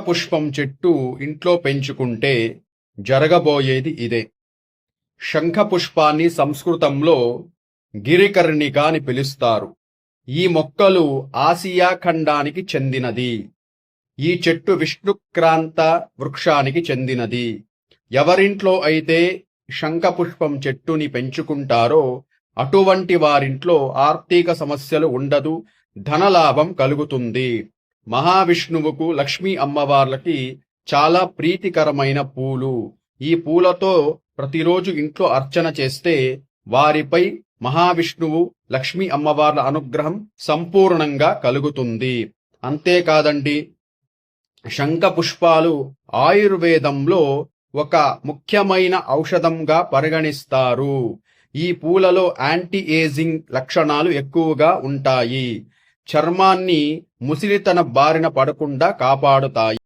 పుష్పం చెట్టు ఇంట్లో పెంచుకుంటే జరగబోయేది ఇదే. శంఖ పుష్పాన్ని సంస్కృతంలో గిరికర్ణిక అని పిలుస్తారు. ఈ మొక్కలు ఆసియా ఖండానికి చెందినది. ఈ చెట్టు విష్ణుక్రాంత వృక్షానికి చెందినది. ఎవరింట్లో అయితే శంఖపుష్పం చెట్టుని పెంచుకుంటారో అటువంటి వారింట్లో ఆర్థిక సమస్యలు ఉండదు, ధనలాభం కలుగుతుంది. మహావిష్ణువుకు, లక్ష్మీ అమ్మవార్లకి చాలా ప్రీతికరమైన పూలు. ఈ పూలతో ప్రతిరోజు ఇంట్లో అర్చన చేస్తే వారిపై మహావిష్ణువు, లక్ష్మీ అమ్మవార్ల అనుగ్రహం సంపూర్ణంగా కలుగుతుంది. అంతేకాదండి, శంఖ పుష్పాలు ఆయుర్వేదంలో ఒక ముఖ్యమైన ఔషధంగా పరిగణిస్తారు. ఈ పూలలో యాంటీ ఏజింగ్ లక్షణాలు ఎక్కువగా ఉంటాయి. చర్మాన్ని ముసిలితన బారిన పడకుండా కాపాడుతాయి.